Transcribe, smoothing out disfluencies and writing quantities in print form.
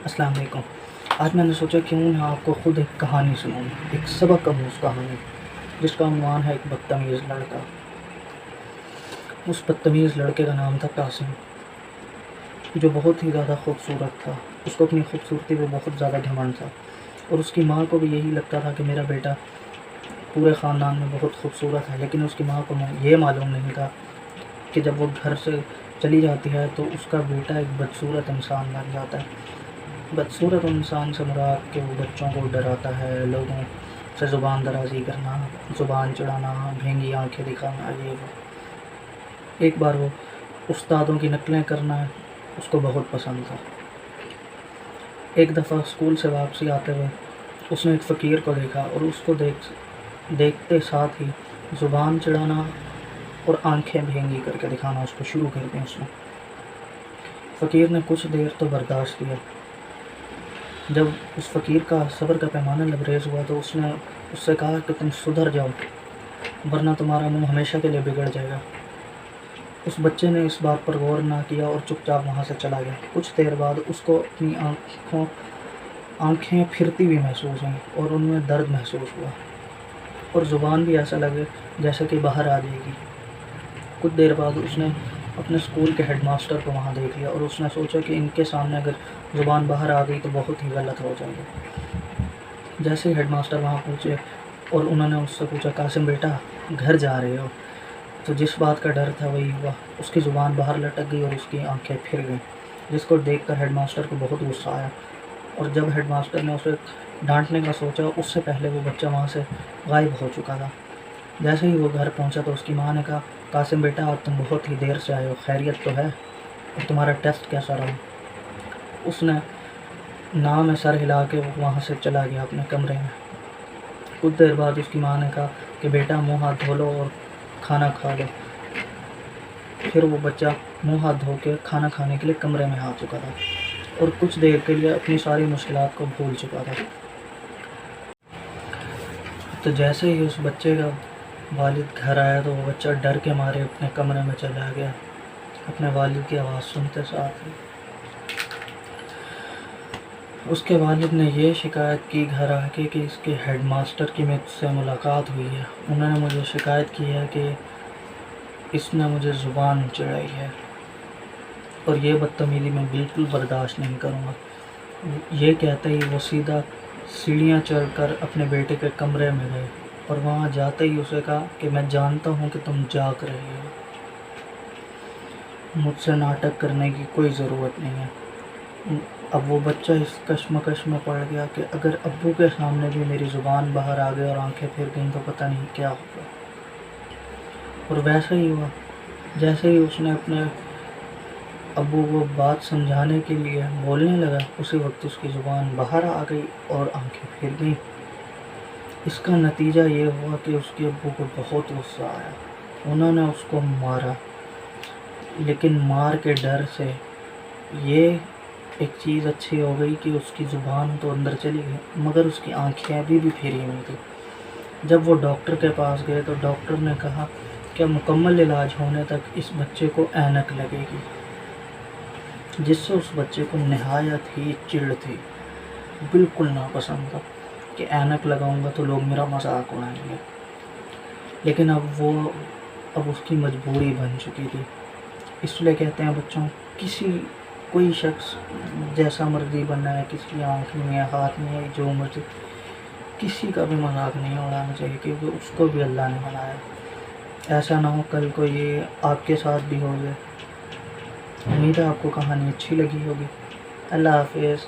السلام علیکم۔ آج میں نے سوچا کیوں نہ آپ کو خود ایک کہانی سناؤں، ایک سبق آموز کہانی جس کا عنوان ہے ایک بدتمیز لڑکا۔ اس بدتمیز لڑکے کا نام تھا قاسم، جو بہت ہی زیادہ خوبصورت تھا۔ اس کو اپنی خوبصورتی پہ بہت زیادہ گھمنڈ تھا، اور اس کی ماں کو بھی یہی لگتا تھا کہ میرا بیٹا پورے خاندان میں بہت خوبصورت ہے، لیکن اس کی ماں کو یہ معلوم نہیں تھا کہ جب وہ گھر سے چلی جاتی ہے تو اس کا بیٹا ایک بدصورت انسان بن جاتا ہے۔ بدصورت انسان سے مراد کہ وہ بچوں کو ڈراتا ہے، لوگوں سے زبان درازی کرنا، زبان چڑھانا، بھینگی آنکھیں دکھانا، یہ وہ۔ ایک بار وہ استادوں کی نقلیں کرنا اس کو بہت پسند تھا۔ ایک دفعہ اسکول سے واپسی آتے ہوئے اس نے ایک فقیر کو دیکھا، اور اس کو دیکھتے ساتھ ہی زبان چڑھانا اور آنکھیں بھینگی کر کے دکھانا اس کو شروع کر دیں اس نے۔ فقیر نے کچھ دیر تو برداشت کیا۔ جب اس فقیر کا صبر کا پیمانہ لبریز ہوا تو اس نے اس سے کہا کہ تم سدھر جاؤ، ورنہ تمہارا منہ ہمیشہ کے لیے بگڑ جائے گا۔ اس بچے نے اس بات پر غور نہ کیا اور چپ چاپ وہاں سے چلا گیا۔ کچھ دیر بعد اس کو اپنی آنکھیں پھرتی بھی محسوس ہوئیں اور ان میں درد محسوس ہوا، اور زبان بھی ایسا لگے جیسے کہ باہر آ جائے گی۔ کچھ دیر بعد اس نے اپنے اسکول کے ہیڈ ماسٹر کو وہاں دیکھ لیا، اور اس نے سوچا کہ ان کے سامنے اگر زبان باہر آ گئی تو بہت ہی غلط ہو جائے گا۔ جیسے ہی ہیڈ ماسٹر وہاں پہنچے اور انہوں نے اس سے پوچھا، قاسم بیٹا گھر جا رہے ہو؟ تو جس بات کا ڈر تھا وہی ہوا، اس کی زبان باہر لٹک گئی اور اس کی آنکھیں پھر گئیں، جس کو دیکھ کر ہیڈ ماسٹر کو بہت غصہ آیا، اور جب ہیڈ ماسٹر نے اسے ڈانٹنے کا سوچا اس سے پہلے وہ بچہ وہاں سے غائب ہو چکا تھا۔ جیسے ہی وہ گھر پہنچا تو اس کی ماں نے کہا، قاسم بیٹا آج تم بہت ہی دیر سے آئے ہو، خیریت تو ہے؟ اور تمہارا ٹیسٹ کیسا رہا؟ اس نے نام میں سر ہلا کے وہاں سے چلا گیا اپنے کمرے میں۔ کچھ دیر بعد اس کی ماں نے کہا کہ بیٹا منہ ہاتھ دھو لو اور کھانا کھا لو۔ پھر وہ بچہ منہ ہاتھ دھو کے کھانا کھانے کے لیے کمرے میں آ چکا تھا، اور کچھ دیر کے لیے اپنی ساری مشکلات کو بھول چکا تھا۔ تو جیسے ہی اس بچے کا والد گھر آیا تو وہ بچہ ڈر کے مارے اپنے کمرے میں چلا گیا، اپنے والد کی آواز سنتے ساتھ ہی۔ اس کے والد نے یہ شکایت کی گھر آ کے کہ اس کے ہیڈ ماسٹر کی مجھ سے ملاقات ہوئی ہے، انہوں نے مجھے شکایت کی ہے کہ اس نے مجھے زبان چڑھائی ہے، اور یہ بدتمیزی میں بالکل برداشت نہیں کروں گا۔ یہ کہتے ہی وہ سیدھا سیڑھیاں چڑھ کر اپنے بیٹے کے کمرے میں گئے، اور وہاں جاتے ہی اسے کہا کہ میں جانتا ہوں کہ تم جاگ رہے ہو، مجھ سے ناٹک کرنے کی کوئی ضرورت نہیں ہے۔ اب وہ بچہ اس کشمکش میں پڑ گیا کہ اگر ابو کے سامنے بھی میری زبان باہر آ گئی اور آنکھیں پھر گئیں تو پتہ نہیں کیا ہوگا۔ اور ویسا ہی ہوا، جیسے ہی اس نے اپنے ابو کو بات سمجھانے کے لیے بولنے لگا، اسی وقت اس کی زبان باہر آ گئی اور آنکھیں پھر گئیں۔ اس کا نتیجہ یہ ہوا کہ اس کے ابو کو بہت غصہ آیا، انہوں نے اس کو مارا، لیکن مار کے ڈر سے یہ ایک چیز اچھی ہو گئی کہ اس کی زبان تو اندر چلی گئی مگر اس کی آنکھیں ابھی بھی پھری ہوئی تھیں۔ جب وہ ڈاکٹر کے پاس گئے تو ڈاکٹر نے کہا کہ مکمل علاج ہونے تک اس بچے کو اینک لگے گی، جس سے اس بچے کو نہایت ہی چڑ تھی، بالکل ناپسند تھا کہ اینک لگاؤں گا تو لوگ میرا مذاق اڑائیں گے، لیکن اب اس کی مجبوری بن چکی تھی۔ اس لیے کہتے ہیں بچوں، کوئی شخص جیسا مرضی بننا ہے، کسی کی آنکھ میں ہے، ہاتھ میں ہے، جو مرضی، کسی کا بھی مذاق نہیں اڑانا چاہیے، کیونکہ اس کو بھی اللہ نے بنایا۔ ایسا نہ ہو کل کو یہ آپ کے ساتھ بھی ہو جائے۔ امید ہے آپ کو کہانی اچھی لگی ہوگی۔ اللہ حافظ۔